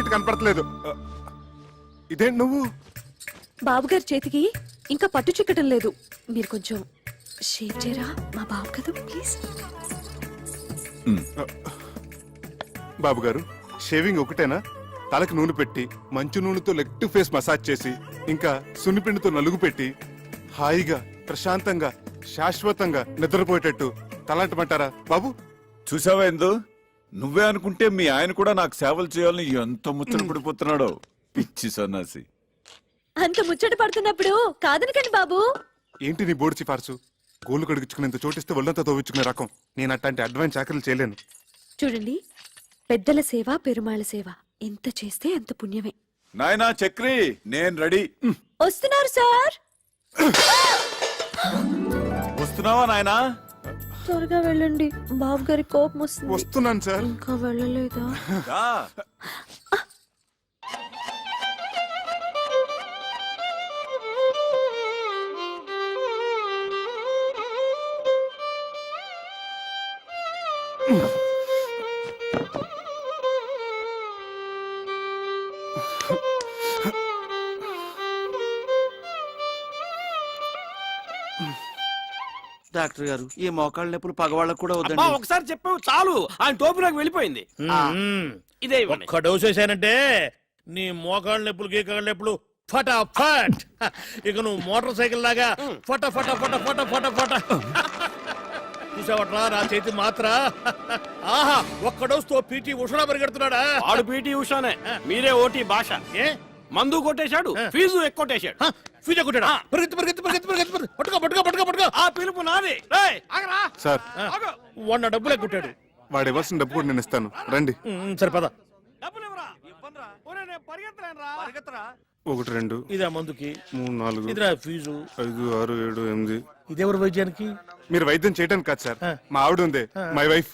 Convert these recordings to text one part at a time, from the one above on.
Correct కనపడట్లేదు. ఇదేంటి నువ్వు? బాబుగారి చేతికి ఇంకా పట్టు చిక్కటం లేదు. మీరు కొంచెం షేవ్ చేయరా? మా బాబు కదా, ప్లీజ్. బాబు గారు, షేవింగ్ ఒకటేనా? తలకి నూనె పెట్టి మంచు నూనెతో లెగ్ టు ఫేస్ మసాజ్ చేసి ఇంకా సున్నిపిండితో నలుగు పెట్టి హాయిగా ప్రశాంతంగా శాశ్వతంగా నిద్రపోయేటట్టు తలంటమంటారా బాబు? చూసావా ఎందు, నువ్వే అనుకుంటే మీ ఆయన కూడా నాకు సేవలు చేయాలని ఎంత ముచ్చట పడిపోతున్నాడో. పిచ్చి సన్నాసి. అంత ముచ్చట పడుతున్నప్పుడు కాదనకండి బాబు. ఏంటి నీ బోర్డు సిఫార్సు? గోళ్ళు కడిగించుకునేంత చోటిస్తే ఒళ్ళంతా తోవించుకునే రకం. నేను అట్లాంటి అడ్వాన్స్ చాకరీలు చేయలేను. చూడండి, పెద్దల సేవ పెరుమాళ సేవ ఎంత చేస్తే అంత పుణ్యమే. నాయనా చక్రి, నేను రెడీ. వస్తున్నారు సార్. వస్తున్నావా నాయనా? త్వరగా వెళ్ళండి, బాబు గారి కోపం వస్తుంది. వస్తున్నాను సార్. ఇంకా వెళ్ళలేదా? దా. డాక్టర్ గారు, ఈ మోకాళ్ళ నొప్పులు పగవాళ్ళకు కూడా అబ్బా, వద్దండి. ఒకసారి చెప్పావు చాలు, ఆయన టోపీలోకి వెళ్ళిపోయింది. ఇదే ఇవ్వండి. ఒక్క డోసు వేసానంటే నీ మోకాళ్ళ నొప్పులు గీకాళ్ళ నొప్పులు ఫటాఫట్. ఇక నువ్వు మోటార్ సైకిల్ లాగా ఫట ఫట ఫట ఫట ఫట ఫట. చూసావట్రా నా చేతి మాత్ర. ఆహా, ఒక్క డోసుతో పీటీ ఉషా పరిగెడుతున్నాడా? వాడు పీటీ ఉషానే, మీరే ఓటీ భాష. ఏ మందు కొట్టేశాడు, ఫీజు ఎక్కువ. ఫీజు కొట్టాడా? పరిగెత్తు పరిగెత్తు పరిగెత్తు పరిగెత్తు. పట్టుకో పట్టుకో పట్టుకో పట్టుకో. ఆ పిలుపు నాది. రేయ్, ఆగరా. సార్, ఆగు. వాడిన డబ్బులే కొట్టాడు. వాడు ఇవ్వాల్సిన డబ్బు కూడా నేను ఇస్తాను, రండి. సరిపద. డబ్బులు ఇవ్వరా? ఒరేయ్, నేను పరిగెత్తలేనురా. 1 2 ఇదా మందుకి, 3 4 ఇదిరా ఫీజు, 5 6 7 8. ఇదెవరు వైద్యానికి? మీరు వైద్యం చేయడానికి కాదు సార్, మా ఆవిడ ఉంది, మై వైఫ్.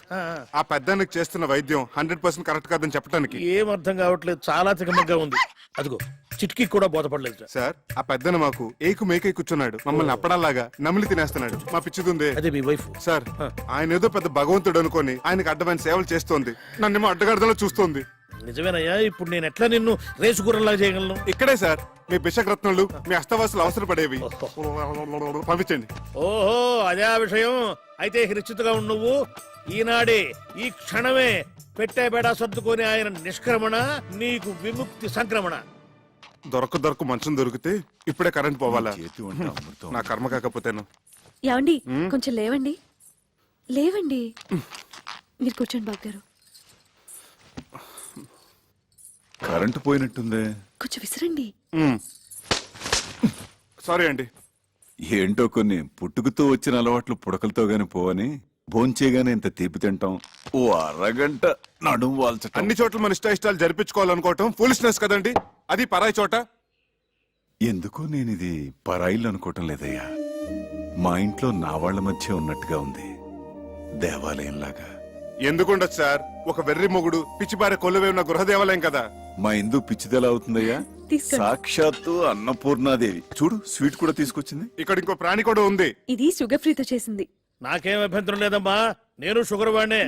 ఆ పెద్దానికి చేస్తున్న వైద్యం 100% కరెక్ట్ కాదని చెప్పడానికి. ఏం అర్థం కావట్లేదు, చాలా తికమగ్గా ఉంది. అదిగో చిట్కి కూడా బోధపడలేదు సార్, ఆ పెద్దన మాకు ఏకు మేకై కూర్చున్నాడు, మమ్మల్ని అప్పడాలాగా నమిలి తినేస్తున్నాడు. మా పిచ్చిదుందే. అదే మీ వైఫ్. సార్, ఆయన ఏదో పెద్ద భగవంతుడు అనుకొని ఆయనకు అడ్డమైన సేవలు చేస్తోంది, నన్నేమో అడ్డగాడిదలో చూస్తోంది. నిజమేనయ్యా, ఇప్పుడు నేను ఎట్లా నిన్ను రేసు గుర్రంలాగా చేయగలను? ఇక్కడే సార్ మీ బిషగ్రత్నులు, మీ అస్తవాసులు అవసరపడేవి. పంపించండి. ఓహో, అదే ఆ విషయం. అయితే నిశ్చితగా ఉండు నువ్వు. ఈనాడే ఈ క్షణమే పెట్టే బేడా సర్దుకొని ఆయన నిష్క్రమణ, నీకు విముక్తి సంక్రమణ. దొరక మంచం దొరికితే ఇప్పుడే కరెంట్ పోవాలా? చేతి వంట అమృతం. నా కర్మ కాకపోతేను. ఏమండి, కొంచెం లేవండి. లేవండి, మీరు కూర్చోండి బాబు గారు. కరెంటు పోయినట్టుందే. కొంచెం విసిరండి. సారీ అండి. ఏంటో కొన్ని పుట్టుకతో వచ్చిన అలవాట్లు పుడకలతో గాని పోవని భోంచేగానే ఇంత తీపి తింటాం. ఓ అరగంట నడుము వాల్చటం. అన్ని చోట్ల మన ఇష్టాలు జరిపించుకోవాలనుకోవటం ఫూలిష్నెస్ కదండి. అది పరాయి చోట. ఎందుకో నేను ఇది పరాయిల్లు అనుకోవటం లేదయ్యా. మా ఇంట్లో నా వాళ్ల మధ్య ఉన్నట్టుగా ఉంది, దేవాలయంలాగా. ఎందుకుండదు సార్, ఒక వెర్రి మొగుడు పిచ్చిబారే కొలువే ఉన్న గృహ దేవాలయం కదా. మా ఇందు పిచ్చిదెలా అవుతుందయ్యా? తీసుకోండి. సాక్షాత్తు అన్నపూర్ణాదేవి. చూడు, స్వీట్ కూడా తీసుకొచ్చింది. ఇక్కడ ఇంకో ప్రాణి కూడా ఉంది. ఇది షుగర్ ఫ్రీతో చేసింది. నాకేం అభ్యంతరం లేదమ్మా, నేను షుగర్ వాడినే.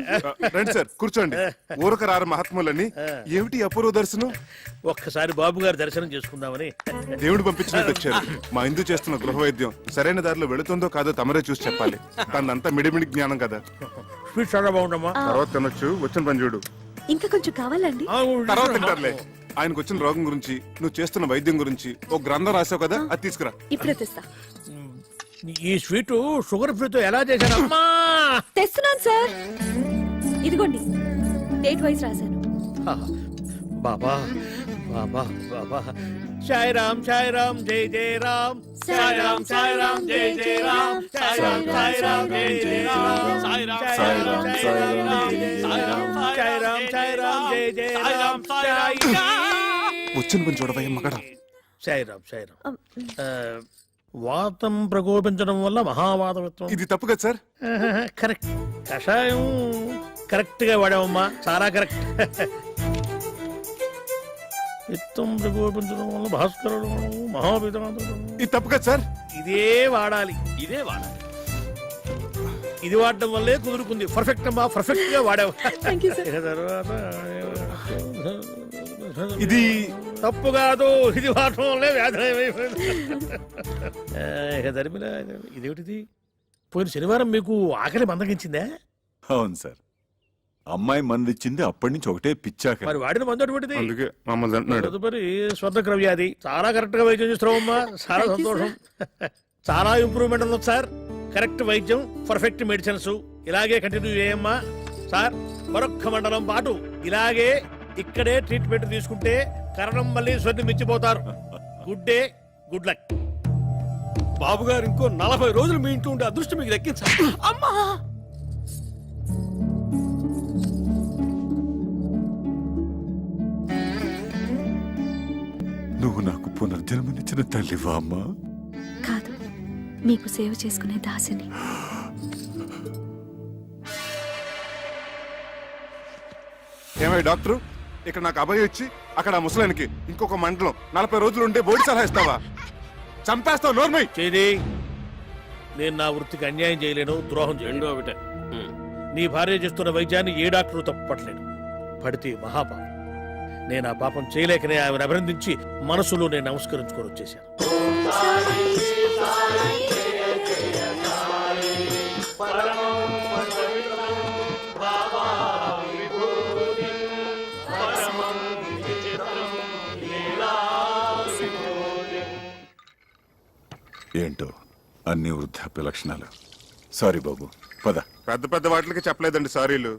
రండి సార్, కూర్చోండి. ఊరక రారు మహాత్ములని. ఏమిటి అపూర్వ దర్శనం? ఒక్కసారి బాబు గారి దర్శనం చేసుకుందామని. దేవుడు పంపించినట్టు వచ్చారు. మా ఇందు చేస్తున్న గృహ వైద్యం సరైన దారిలో వెళుతుందో కాదో తమరే చూసి చెప్పాలి. తనంతా మిడిమిడి జ్ఞానం కదా. స్వీట్ చాలా బాగుండమ్మా. తర్వాత తినొచ్చు, వచ్చిన పని చూడు. ఇంకా కొంచెం కావాలండి? తర్వాత తింటారులే. ఆయనకు వచ్చిన రోగం గురించి, నువ్వు చేస్తున్న వైద్యం గురించి ఒక గ్రంథం రాసావు కదా, అది తీసుకురా. ఇప్పుడే తెస్తా. ఈ స్వీట్ షుగర్ ఫ్రీతో ఎలా చేశానమ్మా? తెస్తున్నాను సార్, ఇదిగోండి. డేట్ వైజ్ రాశాను. బాబా బాబా బాబా. సాయి రామ్ సాయి రామ్ జై జై రామ్. సాయి రామ్ సాయి రామ్ జై జై రామ్. సాయి రామ్ సాయి రామ్ జై జై రామ్. సాయి రామ్ సాయి రామ్ జై జై రామ్. సాయి రామ్ సాయి రామ్ జై జై రామ్. సాయి వచ్చిన పని చూడవయ్య మగడా. సాయి రామ్ సాయి రామ్. వాతం ప్రకోపించడం వల్ల మహావాతవత్వం. ఇది తప్పు కదా సార్? కరెక్ట్. కషాయం కరెక్ట్ గా వాడామమ్మా, చాలా కరెక్ట్. విత్తం ప్రకోపించడం వల్ల భాస్కరుడు మహాపితామహుడు. ఇది తప్పు కదా సార్? ఇదే వాడాలి. ఇదే వాడాలి. ఇది వాడడం వల్లే కుదురుకుంది. పర్ఫెక్ట్ అమ్మా, పర్ఫెక్ట్ గా వాడావు. Thank you sir. ఇక తర్వాత ఇది తప్పు కాదు, ఇది వాడటం వల్లే వ్యాధి నయమైపోయింది. ఇక ధర్మిల ఇదేమిటిది? పోయిన శనివారం మీకు ఆకలి మందగించిందే? అవును సార్, అమ్మాయి మందిచ్చింది, అప్పటి నుంచి ఒకటే పిచ్చాక. మరి వాడిన మందు అటువంటిది. అందుకే మమ్మల్ని అంటున్నాడు. తదుపరి స్వర్ణక్ర వ్యాధి. చాలా కరెక్ట్ గా వైద్యం చేస్తున్నావమ్మా, చాలా సంతోషం. చాలా ఇంప్రూవ్మెంట్ ఉంది సార్. కరెక్ట్ వైద్యం, పర్ఫెక్ట్ మెడిసిన్స్. ఇలాగే కంటిన్యూ చేయమ్మా సార్. మరొక్క మండలం పాటు ఇలాగే ఇక్కడే ట్రీట్మెంట్ తీసుకుంటే కరణం మళ్ళీ స్వర్ణి మించిపోతారు. Good day, good luck. Babu గారు ఇంకో 40 రోజులు మీ ఇంట్లో ఉండే అదృష్టం మీకు దక్కించాలి. అమ్మా నువ్వు నాకు పునర్జన్మనిచ్చిన తల్లివా అమ్మా? కాదు, మీకు సేవ చేసుకునే దాసిని. ఏమై డాక్టర్, ఇక్కడ నాకు అభయం ఇచ్చి అక్కడ ఆ ముసలానికి ఇంకొక మండలం 40 రోజులు ఉండే బోడి సలహా ఇస్తావా? చంపేస్తావు నోర్మై. చేది, నేను నా వృత్తికి అన్యాయం చేయలేను, ద్రోహం చేయలేను. రెండో ఒకటే. నీ భార్య చేస్తున్న వైద్యాన్ని ఏ డాక్టరు తప్పట్లేడు. పడితే మహాపాపం. నేను ఆ పాపం చేయలేకనే ఆమెను అభినందించి మనసులో నేను నమస్కరించుకొని వచ్చేశాను. ఏంటో అన్ని వృద్ధాప్య లక్షణాలు. సారీ బాబు, పద. పెద్ద పెద్ద వాటికి చెప్పలేదండి సారీలు.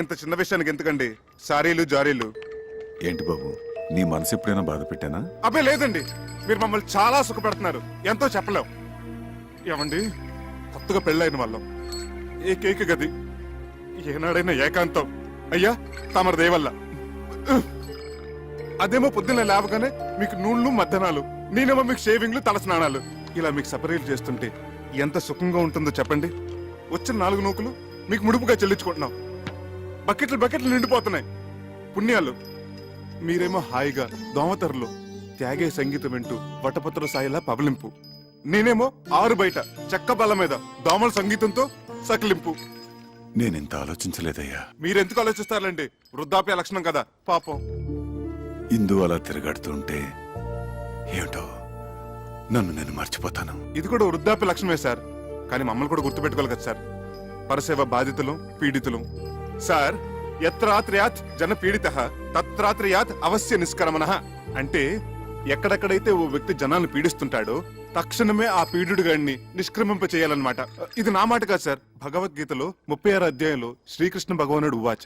ఇంత చిన్న విషయానికి ఎందుకండి సారీలు జారీలు? ఏంటి బాబు, నీ మనసు ఎప్పుడైనా బాధ పెట్టానా? అబ్బే లేదండి, మీరు మమ్మల్ని చాలా సుఖపెడుతున్నారు. ఎంతో చెప్పలేం. ఏమండి, కొత్తగా పెళ్ళైన వాళ్ళం, ఏకైక గది, ఏనాడైనా ఏకాంతం. అయ్యా తమరి దయవల్ల. అదేమో పొద్దున్న లేవగానే మీకు నూళ్ళు మధ్యాహ్నాలు, నేనేమో మీకు షేవింగ్లు, తల స్నానాలు. ఇలా మీకు సపరేట్ చేస్తుంటే ఎంత సుఖంగా ఉంటుందో చెప్పండి. వచ్చిన 4 నూకులు మీకు ముడుపుగా చెల్లించుకుంటున్నాం. బకెట్లు బకెట్లు నిండిపోతున్నాయి పుణ్యాలు. మీరేమో హాయిగా దోమతరలో త్యాగే సంగీతం వింటూ వటపత్ర సాయిలా పవలింపు. నేనేమో ఆరు బయట చెక్క బల్ల మీద దోమల సంగీతంతో సకిలింపు. నేనింత ఆలోచించలేదయ్యా. మీరెందుకు ఆలోచిస్తారండి? వృద్ధాప్య లక్షణం కదా పాపం. ఇందు అలా తిరగడుతుంటే ఏమిటో నన్ను నేను మర్చిపోతాను. ఇది కూడా వృద్ధాప్య లక్షణమే సార్. కానీ మమ్మల్ని కూడా గుర్తుపెట్టుకోవాలి కదా సార్. పరసేవ బాధితులు, పీడితులు. సార్, యత్రాత్రయాత్ జన పీడిత తత్రాత్రయాత్ అవశ్య నిష్కరమణ. అంటే ఎక్కడెక్కడైతే ఓ వ్యక్తి జనాలను పీడిస్తుంటాడో తక్షణమే ఆ పీడుడు గాడిని నిష్క్రమింప చేయాలన్నమాట. ఇది నా మాట కాదు సార్. భగవద్గీతలో 36 అధ్యాయంలో శ్రీకృష్ణ భగవానుడు ఉవాచ.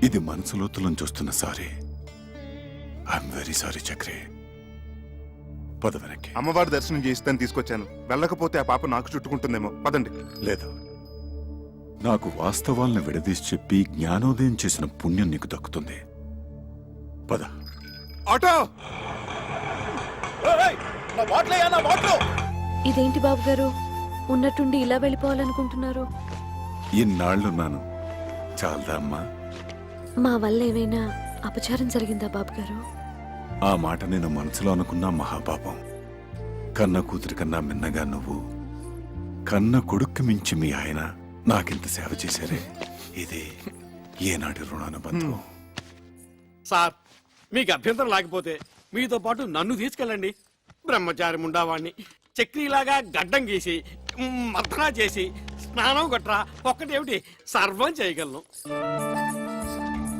ఇది మనసులోతులను చూస్తున్న sorry. I'm very sorry Chakri. పద వెనక్కి. అమ్మవారి దర్శనం చేయిస్తాను తీసుకొచ్చాను. వెళ్ళకపోతే ఆ పాప నాకు చుట్టుకుంటుందేమో. పదండి. లేదు, నాకు వాస్తవాలను విడదీసి చెప్పి జ్ఞానోదయం చేసిన పుణ్యం నీకు దక్కుతుంది. పద. ఆటో! ఇదేంటి బాబు గారు, ఉన్నట్టుండి ఇలా వెళ్ళిపోవాలనుకుంటున్నారు? ఇన్నాళ్లున్నాను, చాలదా అమ్మా? మా వల్ల ఏమైనా అపచారం జరిగిందా బాబు గారు? ఆ మాట నేను మనసులో అనుకున్నా మహాపాపం. కన్న కూతురి కన్నా మిన్నగా నువ్వు, కన్న కొడుక్కి మించి మీ ఆయన నాకింత సేవ చేశారే. ఇది ఏనాటి రుణానుబంధం. సార్, మీకు అభ్యంతరం లేకపోతే మీతో పాటు నన్ను తీసుకెళ్ళండి. బ్రహ్మచారి ముండావాణ్ణి చక్రీలాగా గడ్డం గీసి మర్దనా చేసి స్నానం గట్రా ఒక్కటేమిటి సర్వం చేయగలను.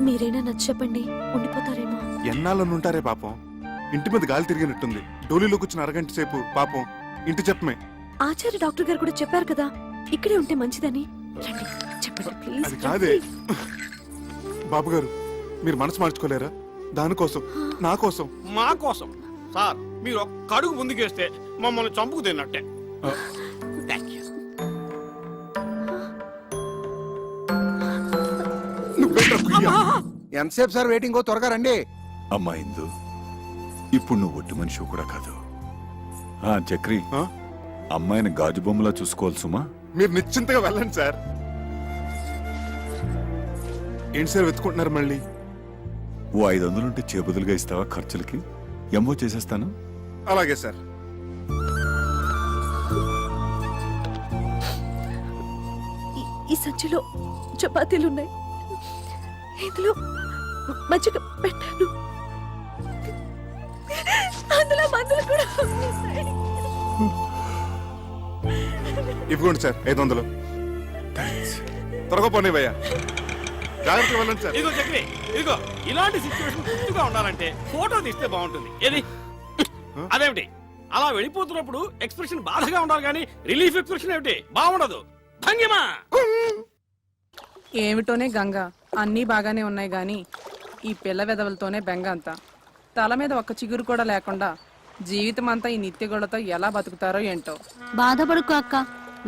మీరైనా నచ్చ చెప్పండి, ఉండిపోతారేమో. ఎన్నాళ్ళని ఉంటారే పాపం. ఇంటి మీద గాలి తిరిగినట్టుంది. డోలీలో కూర్చున్న అరగంట సేపు పాపం ఇంటి చెప్పమే. ఆచార్య డాక్టర్ గారు కూడా చెప్పారు కదా ఇక్కడే ఉంటే మంచిదని. రండి, చెప్పండి ప్లీజ్. అది కాదే బాబు గారు, మీరు మనసు మార్చుకోలేరా? దానికోసం, నా కోసం. మా కోసం సార్, మీరు ఒక్క అడుగు ముందుకేస్తే మమ్మల్ని చంపుకు తిన్నట్టే. Thank you. నువ్వేంట్రా కుయ్య? ఎంతసేపు సార్ వెయిటింగ్? త్వరగా రండి. అమ్మా ఇందు, ఇప్పుడు నువ్వు ఒట్టి మనిషి కూడా కాదు. ఆ చక్రి, ఆ? అమ్మాయిని గాజు బొమ్మలా చూసుకోవాలి సుమా. మీరు నిశ్చింతగా వెళ్ళండి సార్. ఏంటి సార్ వెతుకుంటున్నారు మళ్ళీ? ఓ 500 ఉంటే చేబదులుగా ఇస్తావా ఖర్చులకి? ఎంఓ చేసేస్తాను. అలాగే సార్. ఈ సంచిలో చపాతీలున్నాయి. ఇందులో మజ్జిగ పెట్టాను, అందులో మందులు కూడా ఉన్నాయి. ఇవ్వండి సార్ 500. త్వరగా పోనీ భయ్యా, జాగ్రత్తగా వెళ్ళండి సార్. ఇదిగో చక్రి, ఇదిగో ఇలాంటి సిచ్యువేషన్ గుర్తుగా ఉండాలంటే ఫోటో తీస్తే బాగుంటుంది. ఏది అదేమిటి అలా వెళ్ళిపోతున్నప్పుడు ఎక్స్ప్రెషన్ బాధగా ఉండాలి కానీ రిలీఫ్ ఎక్స్ప్రెషన్ ఏమిటి బాగుండదు. భంగిమా ఏమిటోనే గంగ, అన్నీ బాగానే ఉన్నాయి గాని ఈ పిల్ల వెదవులతోనే బెంగ అంతా. తల మీద ఒక్క చిగురు కూడా లేకుండా జీవితం అంతా ఈ నిత్యగొడతో ఎలా బతుకుతారో ఏంటో. బాధపడుకో అక్క,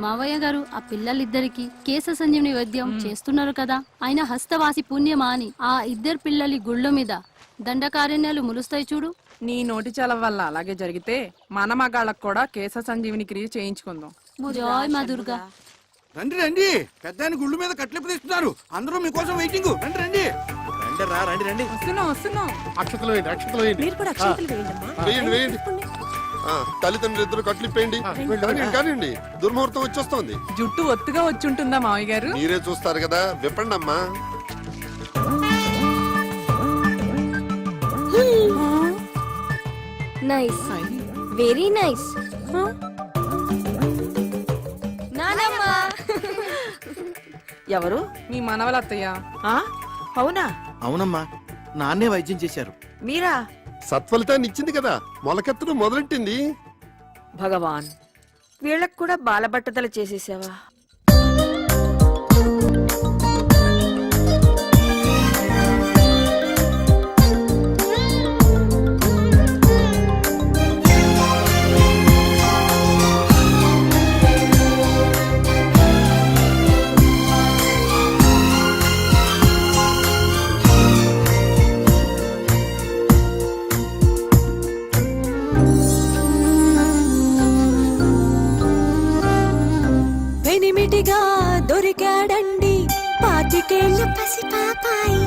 మావయ్య గారు ఆ పిల్లలిద్దరికి కేశ సంజీవని వైద్యం చేస్తున్నారు కదా. ఆయన హస్తవాసి పుణ్యమా అని ఆ ఇద్దరు పిల్లలి గుళ్ళ మీద దండకారణ్యాలు ములుస్తాయి చూడు. నీ నోటి చలవ వల్ల అలాగే జరిగితే మన మగాళ్ళకు కూడా కేశ సంజీవిని క్రియ చేయించుకుందాం. జోయ్ మా దుర్గా. రండి రండి, పెద్ద ఆయన గుళ్ళు మీద కట్లెప్పు తీస్తున్నారు. అందరూ మీకోసం వెయిటింగ్. రండి రండి రండి రా రండి రండి. వస్తున్నాం. అక్షతలు వేయండి, అక్షతలు వేయండి. మీరు కూడా అక్షంతలు వేయండమ్మా. వేయండి వేయండి. తల్లిదండ్రులు ఇద్దరు కట్లిప్పేయండి. కానివ్వండి, దుర్ముహూర్తం వచ్చేస్తోంది. జుట్టు ఒత్తుగా వచ్చుంటుందా మావయ్య గారు? మీరే చూస్తారు కదా, విప్పండి అమ్మా. Nice, very nice. నానమ్మా. ఎవరు? మీ మనవల అత్తయ్య. ఆ అవునా? అవునమ్మా, నాన్నే వైద్యం చేశారు. మీరా? సత్ఫలితాన్ని ఇచ్చింది కదా, మొలకెత్తడం మొదలెట్టింది. భగవాన్, వీళ్ళకు కూడా బాలబట్టతల చేసేసావా? వెనిమిటిగా దొరికాడండి పాతికేళ్ల పసి పాపాయి,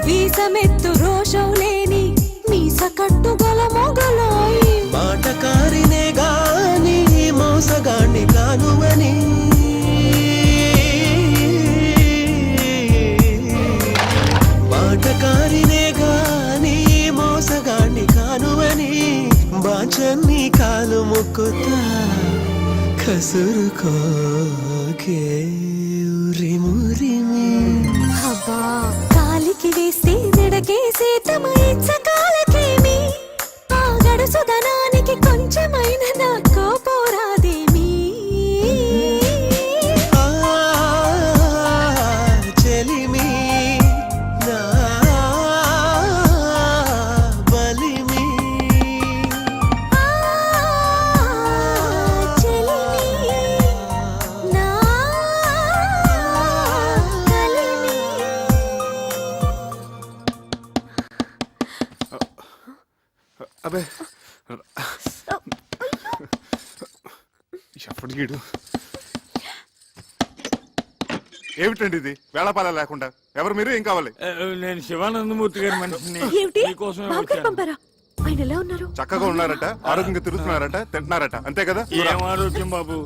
వీసమెత్తు రోషం లేని మీస కట్టుగల మొగలాయి. మాటకారినే గాని మోసగాణ్ణి కానువని, మాటకారినే గాని మోసగాణ్ణి కానువని, బాచన్ని కాలు ముక్కుతా కసురుకోకే ఉరిమురిమి. అబ్బా, కాలికి వేస్తే జడకేసే తమ ఇచ్చకాలకేమి, ఆ గడుసుదనానికి కొంచెమైన నాకు పోరాదేమి. ఆ చెలిమి నా బలిమి. ఆ చెలిమి నా కలిమి. అబే ఎప్పుడు గీడు ఏమిటండి ఇది వేళపాల లేకుండా? ఎవరు మీరు? ఏం కావాలి? నేను శివానందమూర్తి గారి మనిషిని. ఏమిటి మీకోసమే బాబు గారు వచ్చాను. పంపారా? ఆయన ఎలా ఉన్నారు? చక్కగా ఉన్నారట, ఆరోగ్యంగా తిరుగుతున్నారట, తింటున్నారట, అంతే కదా? ఏం ఆరోగ్యం బాబు,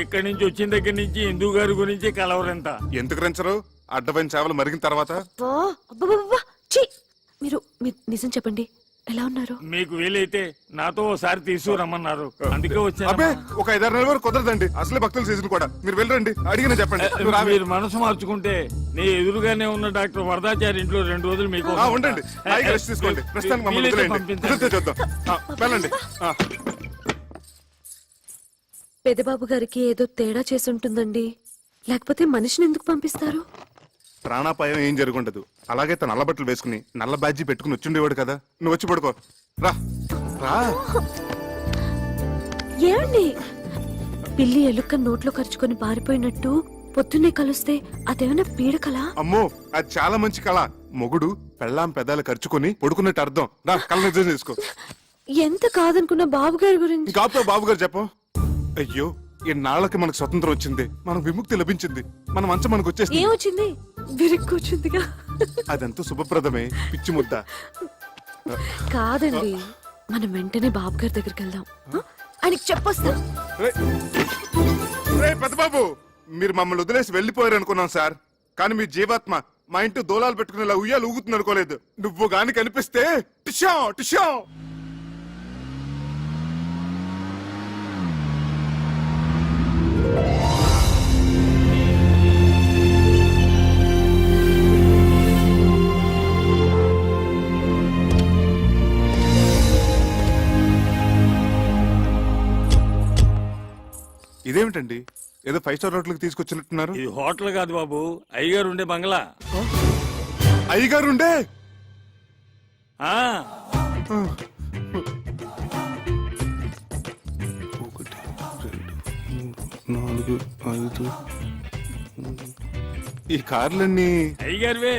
ఇక్కడి నుంచి వచ్చిన దగ్గర నుంచి హిందూ గారి గురించి కలవరంత. ఎందుకు రంచరు? అడ్డమైన చేపలు మరిగిన తర్వాత అబ్బబ్బబ్బబ్బా! ఛీ! మీరు నిజం చెప్పండి, ఎలా ఉన్నారు? మీకు వీలైతే నాతో ఒకసారి తీసుకురమ్మన్నారు, అందుకే వచ్చాను. అబ్బే, ఒక 5-6 నెలల వరకు కుదరదండి. అసలే భక్తుల సీజన్ కూడా. మీరు వెళ్ళండి, అడిగిన చెప్పండి. నువ్వు రావే. మీరు మనసు మార్చుకుంటే నీ ఎదురుగానే ఉన్న డాక్టర్ వరదాచారి ఇంట్లో 2 రోజులు మీకు ఉండండి, హాయిగా రెస్ట్ తీసుకోండి. ప్రస్తుతానికి మమ్మల్ని వదిలేయండి. వదిలితే చూద్దాం. వెళ్ళండి. పెదబాబు గారికి ఏదో తేడా చేసుంటుందండి, లేకపోతే మనిషిని ఎందుకు పంపిస్తారు? ప్రాణాపాయం ఏం జరుగుండదు. అలాగే తన నల్ల బట్టలు వేసుకుని నల్ల బ్యాడ్జీ పెట్టుకుని వచ్చిండేవాడు కదా. నువ్వు వచ్చి పడుకో. రా రా. ఏమండి, పిల్లి ఎలుక నోట్లో ఖర్చుకొని పారిపోయినట్టు పొద్దున్నే కలుస్తే అదేమైనా పీడకలా? అమ్మో, అది చాలా మంచి కళ. మొగుడు పెళ్ళాం పెదాలు ఖర్చుకొని పడుకున్నట్టు అర్థం. రా, కళ్ళ నిజం చేసుకో. ఎంత కాదనుకున్న బాబు గారి గురించి. కాపుతో బాబు గారు చెప్పు. అయ్యో, ఇన్నాళ్ళకి మనకు స్వతంత్రం వచ్చింది, మనకు విముక్తి లభించింది, మన మంచం మనకు వచ్చేసింది. ఏమొచ్చింది? విరుక్కొచ్చిందిగా. అదంతా శుభప్రదమే, పిచ్చి ముద్ద. కాదండి, మనం వెంటనే బాబు గారి దగ్గరికి వెళ్దాం. ఆయనకి చెప్పొస్తాం. పెద్ద బాబు, మీరు మమ్మల్ని వదిలేసి వెళ్ళిపోయారు అనుకున్నాం సార్. కానీ మీ జీవాత్మ మా ఇంటి దోలాలు పెట్టుకునేలా ఉయ్యాలు ఊగుతుంది అనుకోలేదు. నువ్వు గాని కనిపిస్తే టిషా టిషా. ఇదేమిటండి, ఏదో 5 స్టార్ హోటల్కి తీసుకొచ్చినట్టున్నారు? ఇది హోటల్ కాదు బాబు, అయ్యగారు ఉండే బంగ్లా. అయ్యగారుండే ఆ 1 2 3 4 5 ఈ కార్లన్నీ అయ్యగారువే.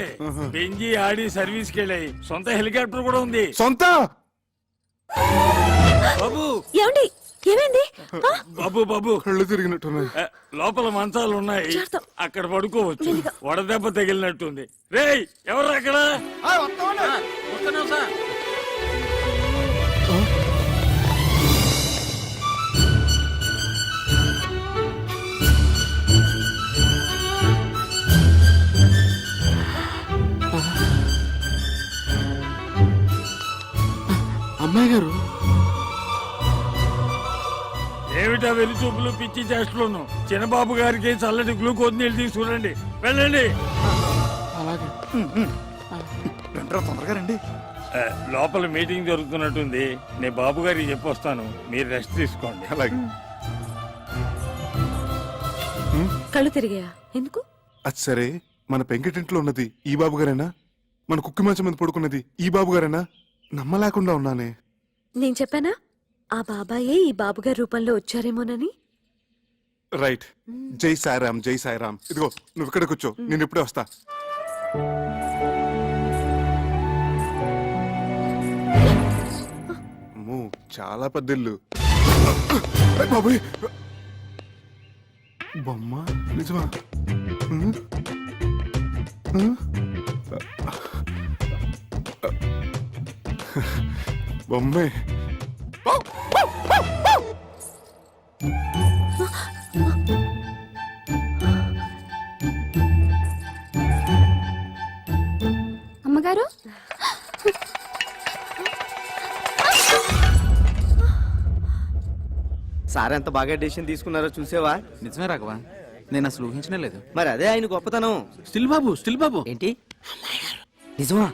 బెంజి ఆడి సర్వీస్ కి వెళ్ళాయి. సొంత హెలికాప్టర్ కూడా ఉంది. సొంత. బాబు ఏమండి, ఏమైంది? బాబు బాబు కళ్ళు తిరిగినట్టున్నాయి. లోపల మంచాలు ఉన్నాయి, చేస్తాం. అక్కడ పడుకోవచ్చు. వడదెబ్బ తగిలినట్టుంది. రేయ్ ఎవరు అక్కడ? వస్తున్నాం సార్. అమ్మాయి గారు, ఏమిటా వెళ్లి చూపులు పిచ్చి చేష్టలోను? చిన్నబాబు గారికి చల్లటి గ్లూకోజ్ నీళ్ళు తీసుకురండి. వెళ్ళండి. అలాగే తొందరగా రండి. లోపల మీటింగ్ జరుగుతున్నట్టుంది. నేను బాబు గారికి చెప్పొస్తాను, మీరు రెస్ట్ తీసుకోండి. అలాగే. కళ్ళు తిరిగాయా? ఎందుకు? అది సరే, మన పెంకిటింట్లో ఉన్నది ఈ బాబు గారేనా? మన కుక్కి మంచం మీద పడుకున్నది ఈ బాబు గారేనా? నమ్మలేకుండా ఉన్నానే. నేను చెప్పానా ఆ బాబాయే ఈ బాబుగారి రూపంలో వచ్చారేమోనని? రైట్. జై సాయిరామ్, జై సాయిరామ్. ఇదిగో నువ్వు ఇక్కడ కూర్చో, నేను ఇప్పుడే వస్తా. అమ్మో, చాలా పెద్ద ఇల్లు. ఏయ్ బాబోయ్, బొమ్మ నిజమా? ఉమ్. ఉమ్. బొమ్మే. అమ్మగారు, సార్ ఎంత బాగా డెసిషన్ తీసుకున్నారో చూసేవా? నిజమే రాఘవా, నేను అసలు ఊహించనే లేదు. మరి అదే ఆయన గొప్పతనం. స్టిల్ బాబు ఏంటి నిజమా?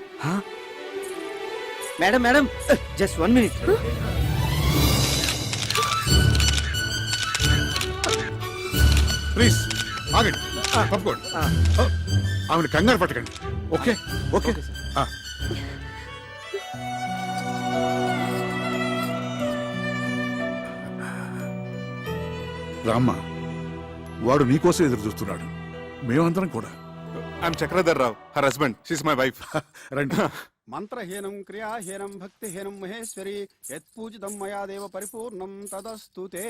Madam madam, just 1 minute. Please ఆగండి, తప్పుకోండి. ఆవిడ కంగారు పట్టకండి. Okay okay. రామ్మా, వాడు నీకోసం ఎదురు చూస్తున్నాడు. మేమందరం కూడా. I'm Chakradhar Rao, her husband. She's my wife. రండి. మంత్రహీనం క్రియాహీనం భక్తిహీనం మహేశ్వరి యత్పూజితం మయా దేవ పరిపూర్ణం తదస్తుతే.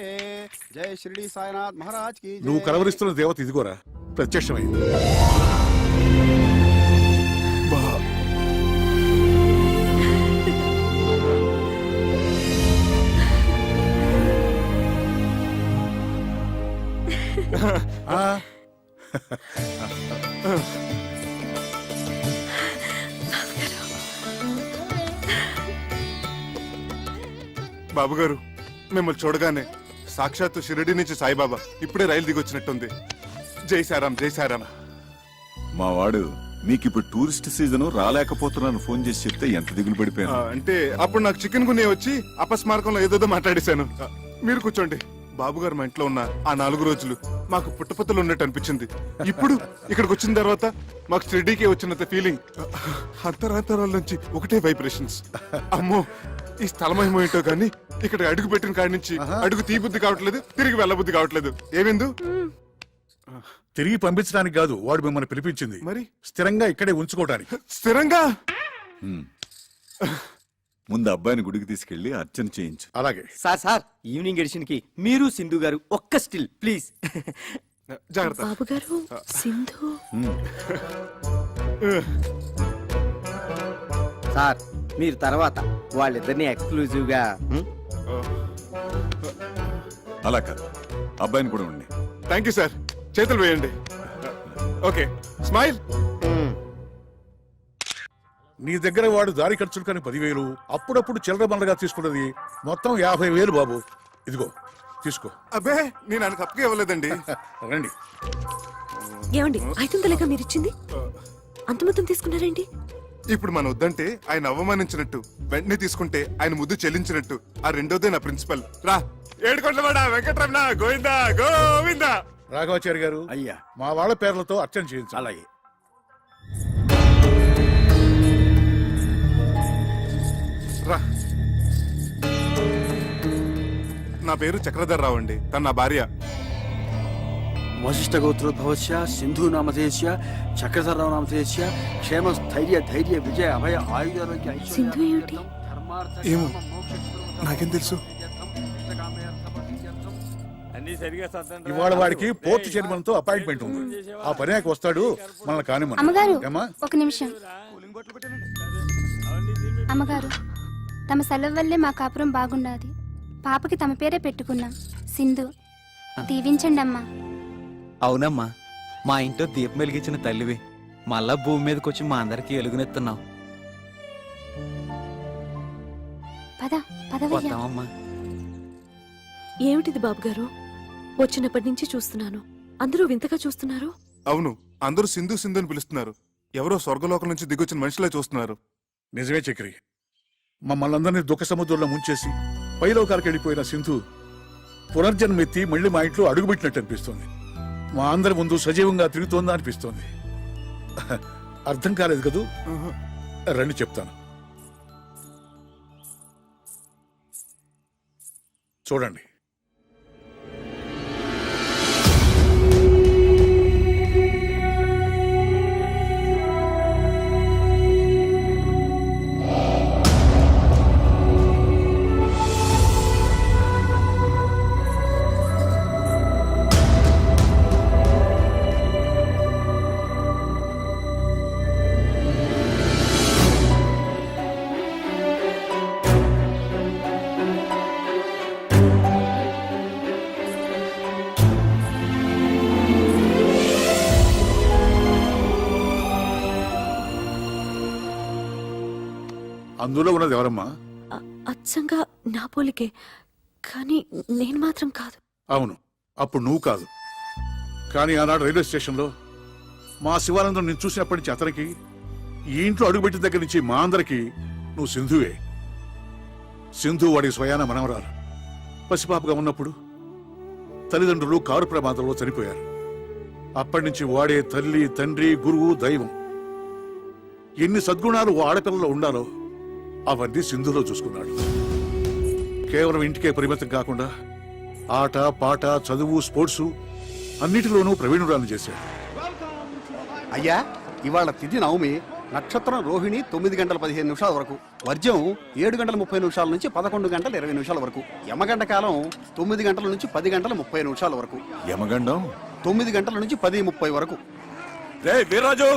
జై షిరిడి సాయినాథ్ మహారాజ్ కి జై. నువ్వు కలవరిస్తున్న దేవత ఇదిగోరా, ప్రత్యక్షమైంది. బాబు గారు, మిమ్మల్ని చూడగానే సాక్షాత్తు షిరిడి నుంచి సాయిబాబా ఇప్పుడే రైలు దిగొచ్చినట్టుంది. జై సారాం, జై సారాం. మా వాడు మీకు ఇప్పుడు టూరిస్ట్ సీజన్ రాలేకపోతున్నాను ఫోన్ చేసి చెప్తే ఎంత దిగులు పడిపోయాను. అంటే అప్పుడు నాకు చికెన్ గున్యా వచ్చి అపస్మారకంలో ఏదోదో మాట్లాడేశాను. మీరు కూర్చోండి. బాబు గారు మా ఇంట్లో ఉన్న ఆ 4 రోజులు మాకు పుట్టపత్తలు ఉన్నట్టు అనిపించింది. ఇప్పుడు ఇక్కడికి వచ్చిన తర్వాత మాకు షిరిడీకే వచ్చినంత ఫీలింగ్. అంతరాంతరాల నుంచి ఒకటే వైబ్రేషన్స్. అమ్మో, ఈ స్థలమేమో ఏంటో కానీ ఇక్కడ అడుగు పెట్టిన కాడి నుంచి అడుగు తీబుద్ధి కావట్లేదు, తిరిగి వెళ్ళబుద్ధి కావట్లేదు. ఏమిందు? తిరిగి పంపించడానికి కాదు వాడు మిమ్మల్ని పిలిపించింది, మరి స్థిరంగా ఇక్కడే ఉంచుకోవడానికి. స్థిరంగా? ముందు అబ్బాయిని గుడికి తీసుకెళ్లి అర్చన చేయించు. అలాగే సార్ ఈవినింగ్ ఎడిషన్ కి మీరు సింధు గారు ఒక్క స్టిల్ ప్లీజ్. జాగ్రత్త. బాబుగారు, సింధు. సార్ మీరు తర్వాత వాళ్ళిద్దరిని ఎక్స్క్లూజివ్ గా. అలా కాదు, అబ్బాయిని కూడా ఉండి. Thank you sir. చేతులు వేయండి. Okay, smile. నీ దగ్గర వాడు దారి ఖర్చులు కానీ 10,000, అప్పుడప్పుడు చిల్లర బండగా తీసుకున్నది మొత్తం 50,000 బాబు. ఇదిగో తీసుకో. అబ్బే నేను ఆయనకు అప్పకే ఇవ్వలేదండి. రండి. ఏమండి 500 మీరు ఇచ్చింది? అంత మొత్తం తీసుకున్నారేంటి? ఇప్పుడు మనం వద్దంటే ఆయన అవమానించినట్టు, వెంటనే తీసుకుంటే ఆయన ముద్దు చెల్లించినట్టు. ఆ రెండోదే నా ప్రిన్సిపల్. రా ఏడుకొండవాడ వెంకటరమణ గోవిందా గోవిందా. రాఘవాచారి గారు, అయ్యా. మా వాళ్ళ పేర్లతో అర్చన చేయించాలి. అలాగే. రా. నా పేరు చక్రధర్రావు అండి. తన నా భార్య. వశిష్ఠ గోత్రోద్భవస్య సింధు నామధేయస్య చక్రధరరావు నామధేయస్య క్షేమ స్థైర్య ధైర్య విజయ అభయ ఆయుధారోగ్య సింధు ఏమిటి? ఏమో నాకేం తెలుసు. ఇవాళ వాడికి పోర్ట్ చైర్మన్ తో అపాయింట్మెంట్ ఉంది. ఆ పనికి వస్తాడు, మనల్ని కానిమ్మని. అమ్మగారు ఏమ్మా? ఒక నిమిషం. అమ్మగారు, తమ సెలవు వల్లే మా కాపురం బాగుండాది. పాపకి తమ పేరే పెట్టుకున్నాం, సింధు. దీవించండి అమ్మా. అవునమ్మా, మా ఇంట్లో దీపం వెలిగించిన తల్లివి. మళ్ళా భూమి మీదకి వచ్చి మా అందరికి ఎలుగునెత్తున్నావు. పద పదవయ్యా. వద్దామమ్మా. ఏమిటిది బాబు గారు? వచ్చినప్పటి నుంచి చూస్తున్నాను, అందరూ వింతగా చూస్తున్నారు. అవును, అందరూ సింధు సింధు అని పిలుస్తున్నారు. ఎవరో స్వర్గలోకం నుంచి దిగొచ్చిన మనిషిలా చూస్తున్నారు. నిజమే చక్రి, మమ్మల్ని అందరినీ దుఃఖ సముద్రంలో ముంచేసి పైలోకాలకు వెళ్ళిపోయిన సింధు పునర్జన్మెత్తి మళ్ళీ మా ఇంట్లో అడుగుపెట్టినట్టు అనిపిస్తుంది. మా అందరి ముందు సజీవంగా తిరుగుతోందా అనిపిస్తోంది. అర్థం కాలేదు కదూ? రండి చెప్తాను. చూడండి. అందులో ఉన్నది ఎవరమ్మా? అచ్చంగా నా పోలికే, కానీ నేను మాత్రం కాదు. అవును, అప్పుడు నువ్వు కాదు. కానీ ఆనాడు రైల్వే స్టేషన్లో మా శివానందం నేను చూసినప్పటి నుంచి అతనికి, ఈ ఇంట్లో అడుగుపెట్టిన దగ్గర నుంచి మా అందరికి నువ్వు సింధువే. సింధు వాడికి స్వయాన మనవరాలు. పసిపాపగా ఉన్నప్పుడు తల్లిదండ్రులు కారు ప్రమాదంలో చనిపోయారు. అప్పటి నుంచి వాడే తల్లి, తండ్రి, గురువు, దైవం. ఎన్ని సద్గుణాలు ఓ ఆడపిల్లలో ఉండాలో అవన్నీ సింధులో చూసుకున్నాడు. కేవలం ఇంటికే పరిమితం కాకుండా ఆట, పాట, చదువు, స్పోర్ట్స్ అన్నిటిలోనూ ప్రవీణురాలను చేశాడు. అయ్యా, ఇవాళ తిథి నవమి, నక్షత్రం రోహిణి 9:15 వరకు, వర్జం 7:30 నుంచి 11:20 వరకు, యమగండ కాలం 9 గంటల నుంచి 10:30 వరకు, యమగండం 9 గంటల నుంచి 10:30 వరకు. వీర్రాజు,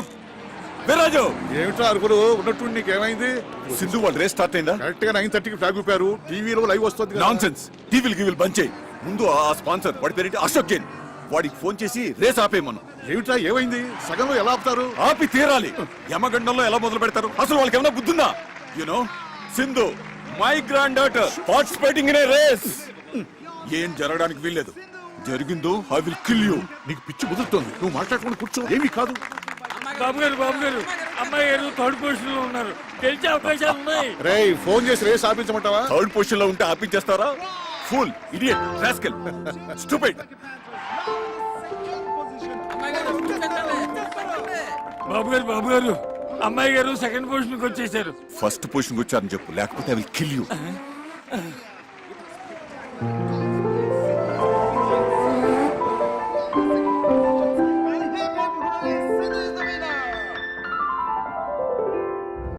వీర్రాజు, ఏమిటో అరుగురు ఉన్నట్టు నీకేమైంది? సింధు వాళ్ళ రేస్ స్టార్ట్ అయిందా? కరెక్ట్ గా 9:30కి ఫ్లాగ్ ఊపారు. టీవీలో లైవ్ వస్తుంది. నాన్సెన్స్. టీవీలు గివిల్ బంచే. ముందు ఆ స్పాన్సర్ వాడి పేరేంటి, అశోక్ జైన్, వాడికి ఫోన్ చేసి రేస్ ఆపేయమను. ఏమిటా ఏమైంది? సగంలో ఎలా ఆపుతారు? ఆపి తీరాలి. యమగండంలో ఎలా మొదలు పెడతారు? అసలు వాళ్ళకి ఏమైనా బుద్ధుందా? You know, Sindhu my granddaughter participating in a race. ఏం జరగడానికి వీల్లేదు. జరిగిందో ఐ విల్ కిల్ యూ. నీకు పిచ్చి కుదురుతోంది. నువ్వు మాట్లాడుకుని కూర్చో. ఏమీ కాదు. బాబు గారు, బాబు గారు, అమ్మాయి గారు థర్డ్ పొజిషన్ లో ఉన్నారు. గెలిచే అవకాశాలు ఉన్నాయి. రేయ్, ఫోన్ చేసి రేస్ ఆపించమంటావా? థర్డ్ పొజిషన్ లో ఉంటే ఆపించేస్తారా? Fool, idiot, rascal, stupid. Babu గారు, బాబు గారు, అమ్మాయి గారు సెకండ్ పొజిషన్ కి వచ్చేసారు. ఫస్ట్ పొజిషన్ వచ్చారని చెప్పు, లేకపోతే ఐ విల్ కిల్ యూ.